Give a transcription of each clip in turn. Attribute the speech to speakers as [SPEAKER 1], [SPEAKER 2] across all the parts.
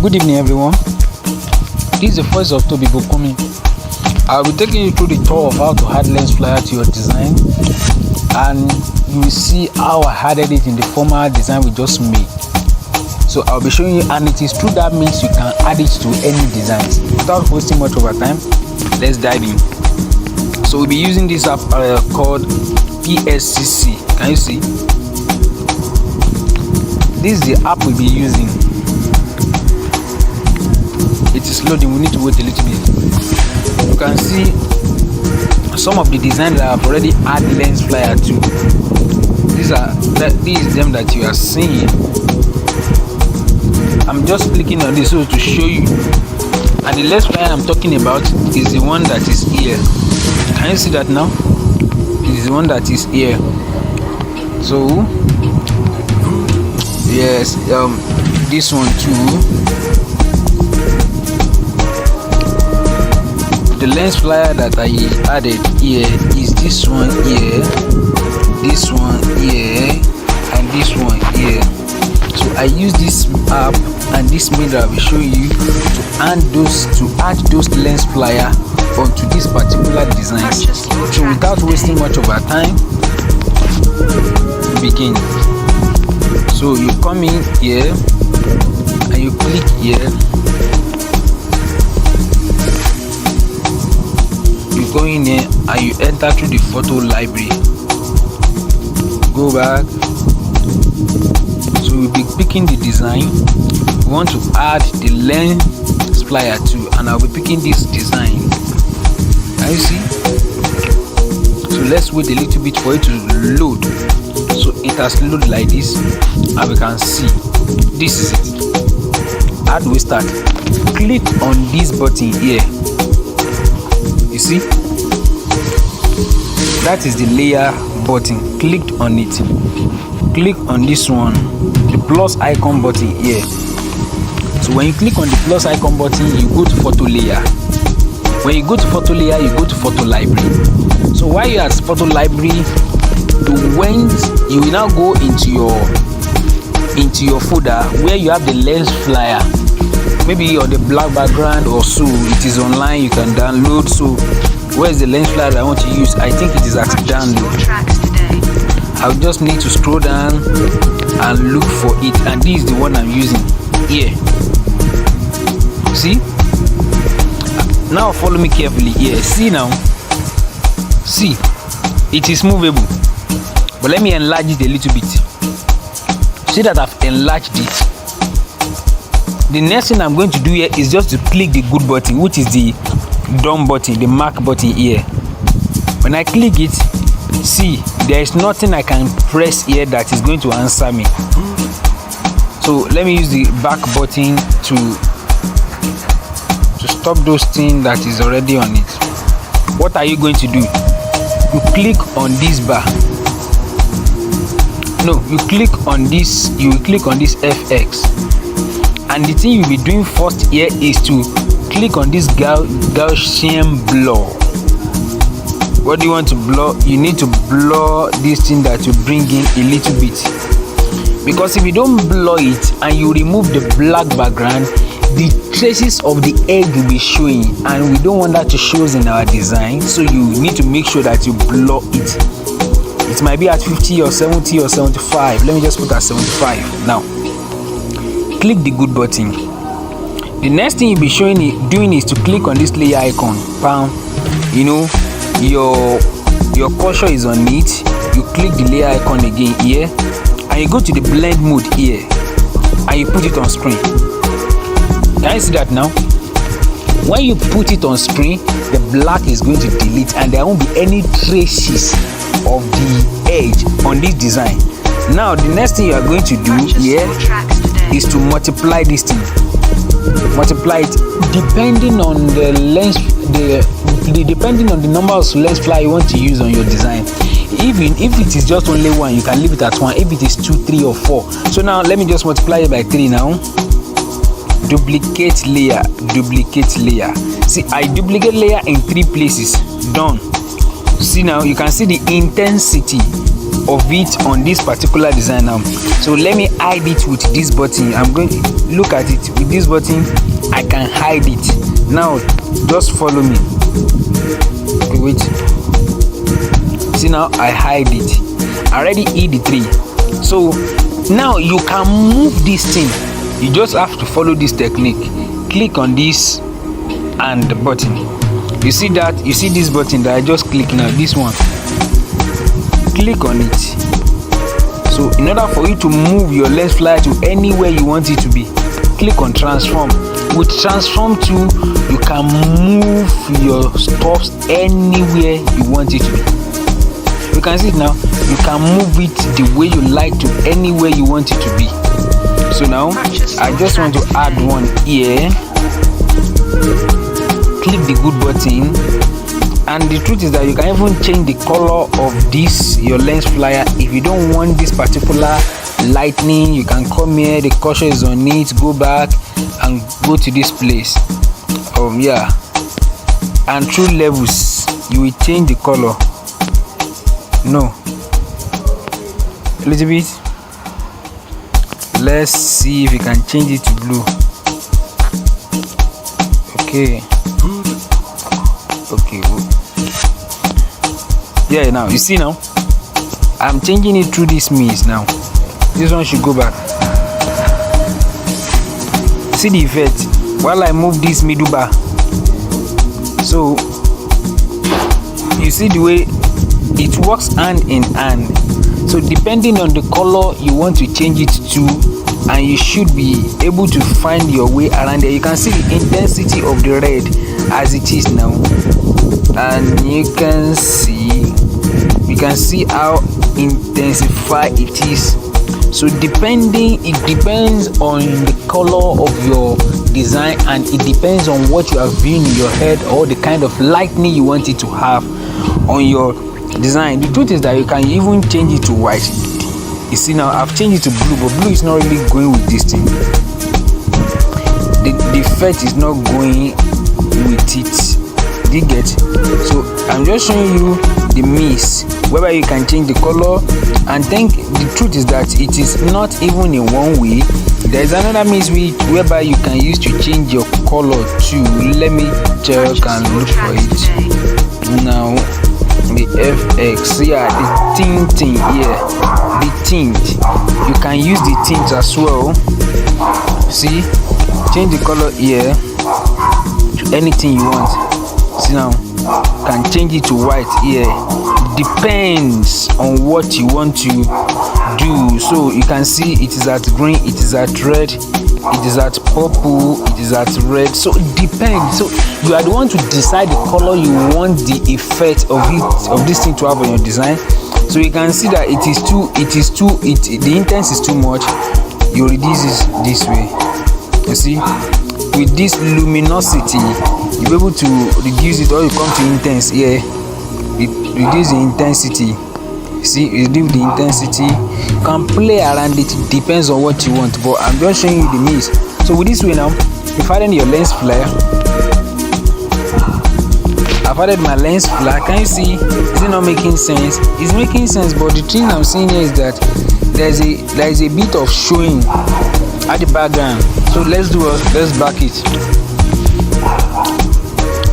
[SPEAKER 1] Good evening, everyone. This is the voice of Toby Bokumi. I'll be taking you through the tour of how to add lens flyer to your design, and you will see how I added it in the former design we just made. So I'll be showing you, and it is through that means you can add it to any designs. Without wasting much of our time, let's dive in. So we'll be using this app called PSCC. Can you see? This is the app we'll be using. It is loading. We need to wait a little bit. You can see some of the designs that I've already added lens flyer to. These is them that you are seeing. I'm just clicking on this so to show you. And the lens flyer I'm talking about is the one that is here. Can you see that now? It is the one that is here. So yes, this one too. The lens flyer that I added here is this one here, this one here, and this one here. So I use this app and this mail I will show you to add those lens flyer onto this particular design. So without wasting much of our time, begin. So you come in here and you click here. You go in here and you enter through the photo library. Go back. So we'll be picking the design. We want to add the lens flyer too, and I'll be picking this design. Can you see? So let's wait a little bit for it to load. So it has loaded like this, and we can see this is it. How do we start? Click on this button here. You see, that is the layer button. Click on it. Click on this one, the plus icon button here. So when you click on the plus icon button, you go to photo layer. When you go to photo layer, you go to photo library. So while you're at photo library, you will now go into your folder where you have the lens flyer, maybe on the black background or so. It is online, you can download. So where's the lens flyer that I want to use? I think it is at download. I'll just need to scroll down and look for it, and this is the one I'm using here. See? Now follow me carefully here. See now? See, it is movable. But let me enlarge it a little bit. See that I've enlarged it. The next thing I'm going to do here is just to click the good button, which is the done button, the mark button here. When I click it, see, there is nothing I can press here that is going to answer me. So let me use the back button to stop those things that is already on it. What are you going to do? You click on this bar. No, you click on this. You will click on this FX, and the thing you'll be doing first here is to click on this Gaussian blur. What do you want to blur? You need to blur this thing that you bring in a little bit, because if you don't blur it and you remove the black background, the traces of the egg will be showing, and we don't want that to show in our design. So you need to make sure that you blur it. It might be at 50 or 70 or 75. Let me just put at 75 now. Click the good button. The next thing you'll be doing is to click on this layer icon. Bam. You know, your cursor is on it. You click the layer icon again here, and you go to the blend mode here, and you put it on screen. Can you see that now? When you put it on screen, the black is going to delete, and there won't be any traces of the edge on this design. Now the next thing you are going to do here is to multiply this thing. Multiply it depending on the lens, depending on the number of lens flyer you want to use on your design. Even if it is just only one, you can leave it at one. If it is 2, 3, or 4, so now let me just multiply it by 3 now. Duplicate layer, duplicate layer. See, I duplicate layer in 3 places. Done. See now, you can see the intensity of it on this particular design now. So let me hide it with this button. I'm going to look at it with this button. I can hide it now. Just follow me. Okay, wait. See, now I hide it. I already hid the tree. So now you can move this thing. You just have to follow this technique. Click on this and the button. You see that? You see this button that I just click now, this one. Click on it. So in order for you to move your lens flyer to anywhere you want it to be, click on transform. With transform tool, you can move your stuff anywhere you want it to be. You can see it now. You can move it the way you like to anywhere you want it to be. So now I just want to add one here. Click the good button, and the truth is that you can even change the color of this your lens flyer. If you don't want this particular lightning, you can come here, the cursor is on it, go back and go to this place. Yeah, and through levels you will change the color. No, a little bit. Let's see if you can change it to blue. Okay. Yeah, now you see, now I'm changing it through this means. Now this one should go back. See the effect while I move this middle bar. So you see the way it works hand in hand. So depending on the color you want to change it to, and you should be able to find your way around there. You can see the intensity of the red as it is now, and you can see how intensified it is. So it depends on the color of your design, and it depends on what you have viewing in your head, or the kind of lightning you want it to have on your design. The truth is that you can even change it to white. You see, now I've changed it to blue, but blue is not really going with this thing. The effect is not going with it. Do you get? So I'm just showing you the means whereby you can change the color. And think the truth is that it is not even in one way. There is another means whereby you can use to change your color too. Let me check and look for it now. The FX, yeah, the tinting here, the tint. You can use the tint as well. See, change the color here to anything you want. See, now can change it to white here. Depends on what you want to do. So you can see it is at green, it is at red, it is at purple, it is at red. So it depends. So you are the one to decide the color you want the effect of this thing to have on your design. So you can see that the intense is too much. You reduce it this way. You see, with this luminosity you'll be able to reduce it, or you come to intense here. Reduce the intensity. See, reduce the intensity. You can play around it. It depends on what you want, but I'm just showing you the means. So with this way now, if I add your lens flare, I've added my lens flare. Can you see? Is it not making sense? It's making sense, but the thing I'm seeing here is that there is a bit of showing at the background. So let's back it.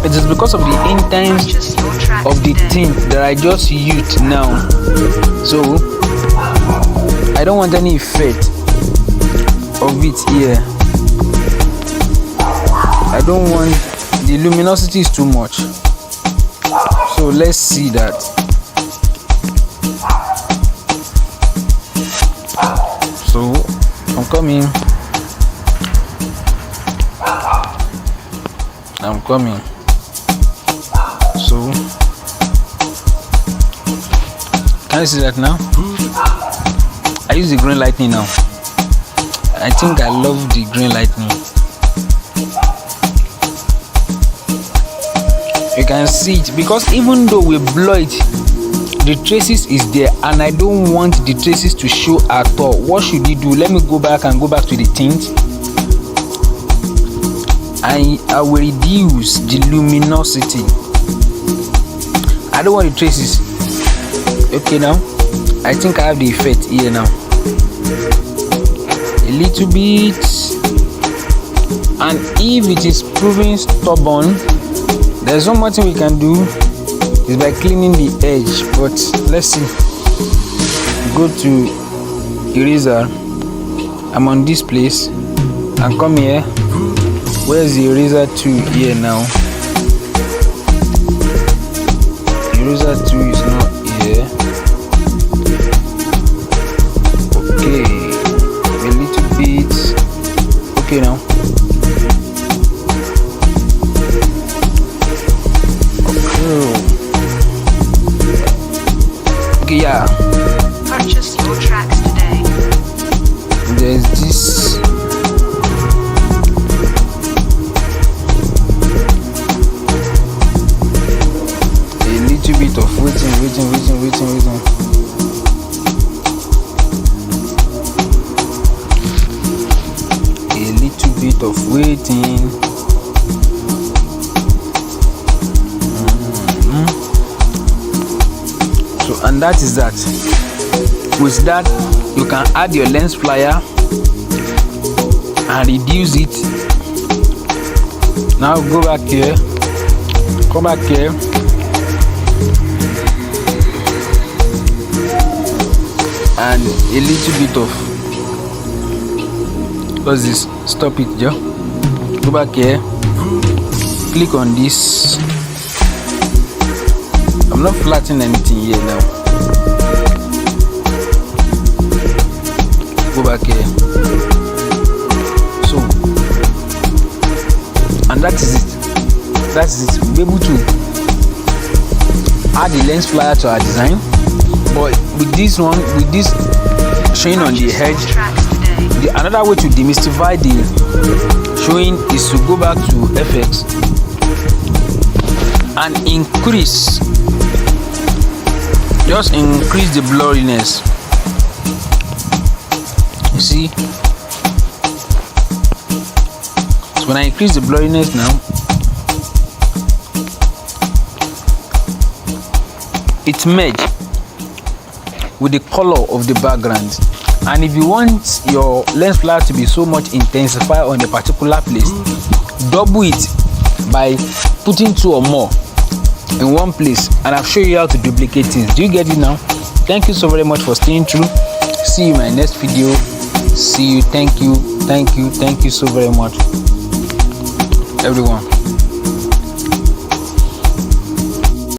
[SPEAKER 1] It is because of the intense of the tint that I just used now. So I don't want any effect of it here. I don't want, the luminosity is too much. So let's see that. So I'm coming. So can you see that now? I use the green lightning now. I think I love the green lightning. You can see it, because even though we blur it, the traces is there, and I don't want the traces to show at all. What should you do? Let me go back to the tint. I will reduce the luminosity. I don't want the traces. Okay, now I think I have the effect here now. A little bit. And if it is proving stubborn, there's one more thing we can do, is by cleaning the edge. But let's see. Go to eraser. I'm on this place and come here. Where's the eraser tool? Here now. Eraser tool is not here. Okay, a little bit. Okay now. Okay, yeah.
[SPEAKER 2] Purchase your tracks today.
[SPEAKER 1] There's this. A little bit of waiting. A little bit of waiting. So, and that is that. With that, you can add your lens flyer and reduce it. Now go back here, come back here, and a little bit of, what's this? Stop it, Joe. Go back here, click on this. I'm not flattening anything here now. Go back here. So, and that is it. We'll be able to add the lens flyer to our design. But with this one, with this showing on the edge, another way to demystify the showing is to go back to FX and increase. Just increase the blurriness. You see? So when I increase the blurriness now, it merges with the color of the background. And if you want your lens flare to be so much intensified on a particular place, double it by putting 2 or more in one place, and I'll show you how to duplicate things. Do you get it now? Thank you so very much for staying through. See you in my next video. See you. Thank you so very much, everyone.